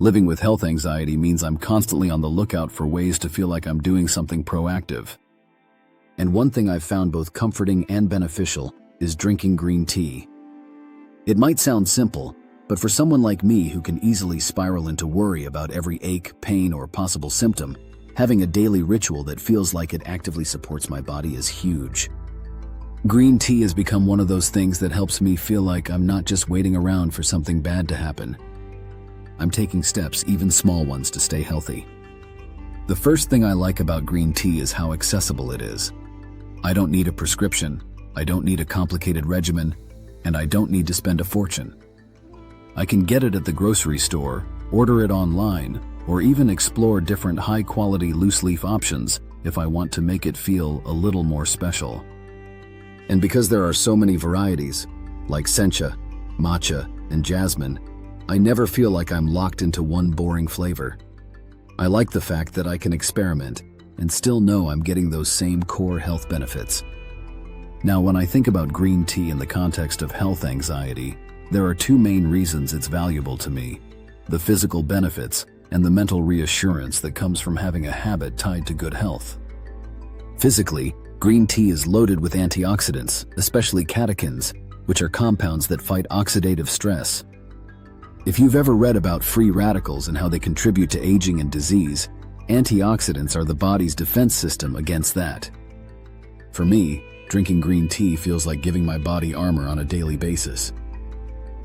Living with health anxiety means I'm constantly on the lookout for ways to feel like I'm doing something proactive. And one thing I've found both comforting and beneficial is drinking green tea. It might sound simple, but for someone like me who can easily spiral into worry about every ache, pain, or possible symptom, having a daily ritual that feels like it actively supports my body is huge. Green tea has become one of those things that helps me feel like I'm not just waiting around for something bad to happen. I'm taking steps, even small ones, to stay healthy. The first thing I like about green tea is how accessible it is. I don't need a prescription, I don't need a complicated regimen, and I don't need to spend a fortune. I can get it at the grocery store, order it online, or even explore different high-quality loose-leaf options if I want to make it feel a little more special. And because there are so many varieties, like sencha, matcha, and jasmine, I never feel like I'm locked into one boring flavor. I like the fact that I can experiment and still know I'm getting those same core health benefits. Now, when I think about green tea in the context of health anxiety, there are two main reasons it's valuable to me: the physical benefits and the mental reassurance that comes from having a habit tied to good health. Physically, green tea is loaded with antioxidants, especially catechins, which are compounds that fight oxidative stress. If you've ever read about free radicals and how they contribute to aging and disease, antioxidants are the body's defense system against that. For me, drinking green tea feels like giving my body armor on a daily basis.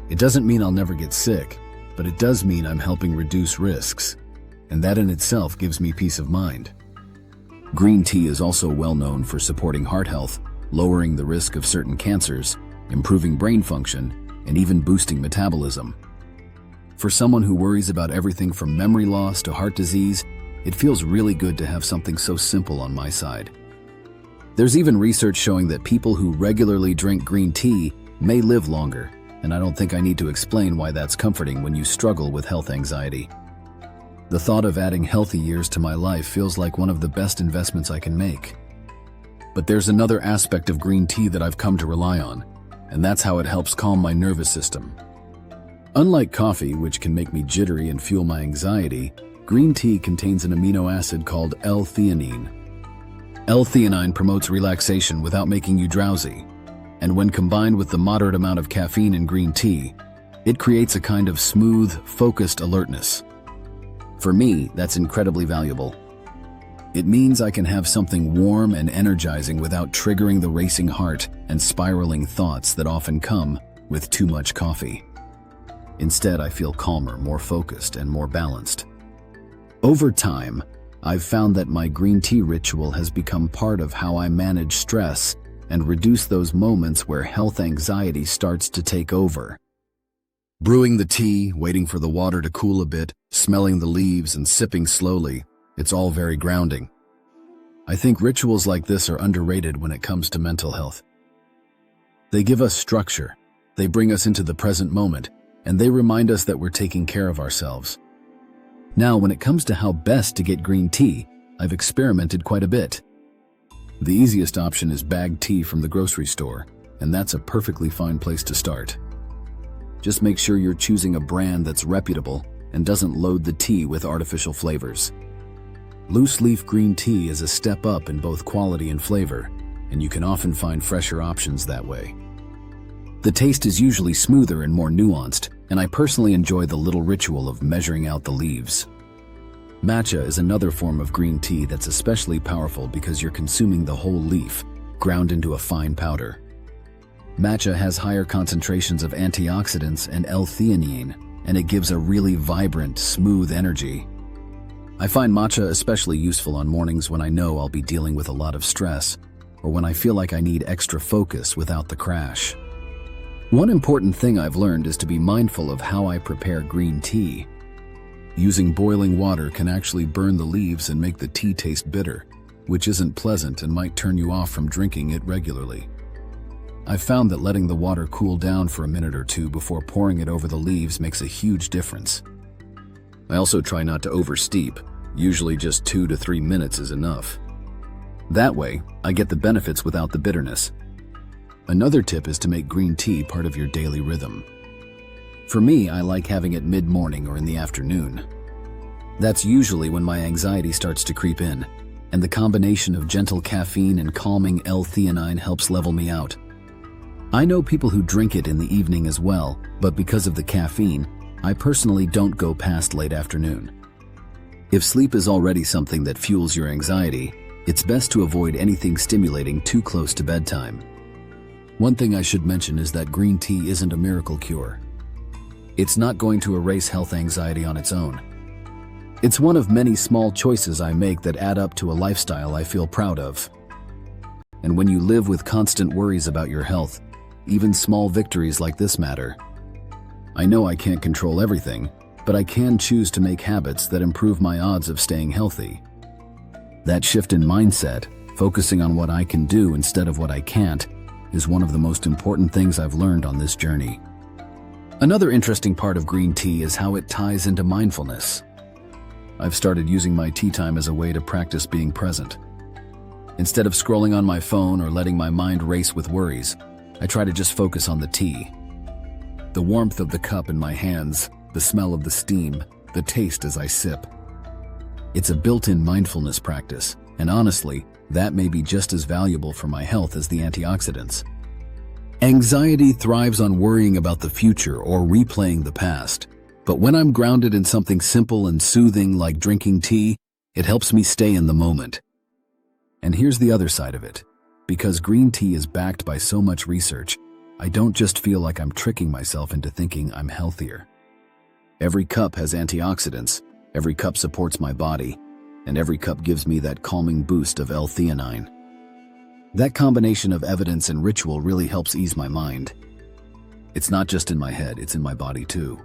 It doesn't mean I'll never get sick, but it does mean I'm helping reduce risks, and that in itself gives me peace of mind. Green tea is also well known for supporting heart health, lowering the risk of certain cancers, improving brain function, and even boosting metabolism. For someone who worries about everything from memory loss to heart disease, it feels really good to have something so simple on my side. There's even research showing that people who regularly drink green tea may live longer, and I don't think I need to explain why that's comforting when you struggle with health anxiety. The thought of adding healthy years to my life feels like one of the best investments I can make. But there's another aspect of green tea that I've come to rely on, and that's how it helps calm my nervous system. Unlike coffee, which can make me jittery and fuel my anxiety, green tea contains an amino acid called L-theanine. L-theanine promotes relaxation without making you drowsy, and when combined with the moderate amount of caffeine in green tea, it creates a kind of smooth, focused alertness. For me, that's incredibly valuable. It means I can have something warm and energizing without triggering the racing heart and spiraling thoughts that often come with too much coffee. Instead, I feel calmer, more focused, and more balanced. Over time, I've found that my green tea ritual has become part of how I manage stress and reduce those moments where health anxiety starts to take over. Brewing the tea, waiting for the water to cool a bit, smelling the leaves, and sipping slowly, it's all very grounding. I think rituals like this are underrated when it comes to mental health. They give us structure, they bring us into the present moment, and they remind us that we're taking care of ourselves. Now, when it comes to how best to get green tea, I've experimented quite a bit. The easiest option is bagged tea from the grocery store, and that's a perfectly fine place to start. Just make sure you're choosing a brand that's reputable and doesn't load the tea with artificial flavors. Loose leaf green tea is a step up in both quality and flavor, and you can often find fresher options that way. The taste is usually smoother and more nuanced, and I personally enjoy the little ritual of measuring out the leaves. Matcha is another form of green tea that's especially powerful because you're consuming the whole leaf, ground into a fine powder. Matcha has higher concentrations of antioxidants and L-theanine, and it gives a really vibrant, smooth energy. I find matcha especially useful on mornings when I know I'll be dealing with a lot of stress, or when I feel like I need extra focus without the crash. One important thing I've learned is to be mindful of how I prepare green tea. Using boiling water can actually burn the leaves and make the tea taste bitter, which isn't pleasant and might turn you off from drinking it regularly. I've found that letting the water cool down for a minute or two before pouring it over the leaves makes a huge difference. I also try not to oversteep, usually just 2 to 3 minutes is enough. That way, I get the benefits without the bitterness. Another tip is to make green tea part of your daily rhythm. For me, I like having it mid-morning or in the afternoon. That's usually when my anxiety starts to creep in, and the combination of gentle caffeine and calming L-theanine helps level me out. I know people who drink it in the evening as well, but because of the caffeine, I personally don't go past late afternoon. If sleep is already something that fuels your anxiety, it's best to avoid anything stimulating too close to bedtime. One thing I should mention is that green tea isn't a miracle cure. It's not going to erase health anxiety on its own. It's one of many small choices I make that add up to a lifestyle I feel proud of. And when you live with constant worries about your health, even small victories like this matter. I know I can't control everything, but I can choose to make habits that improve my odds of staying healthy. That shift in mindset, focusing on what I can do instead of what I can't, is one of the most important things I've learned on this journey. Another interesting part of green tea is how it ties into mindfulness. I've started using my tea time as a way to practice being present. Instead of scrolling on my phone or letting my mind race with worries, I try to just focus on the tea. The warmth of the cup in my hands, the smell of the steam, the taste as I sip. It's a built-in mindfulness practice, and honestly, that may be just as valuable for my health as the antioxidants. Anxiety thrives on worrying about the future or replaying the past. But when I'm grounded in something simple and soothing like drinking tea, it helps me stay in the moment. And here's the other side of it. Because green tea is backed by so much research, I don't just feel like I'm tricking myself into thinking I'm healthier. Every cup has antioxidants, every cup supports my body, and every cup gives me that calming boost of L-theanine. That combination of evidence and ritual really helps ease my mind. It's not just in my head, it's in my body too.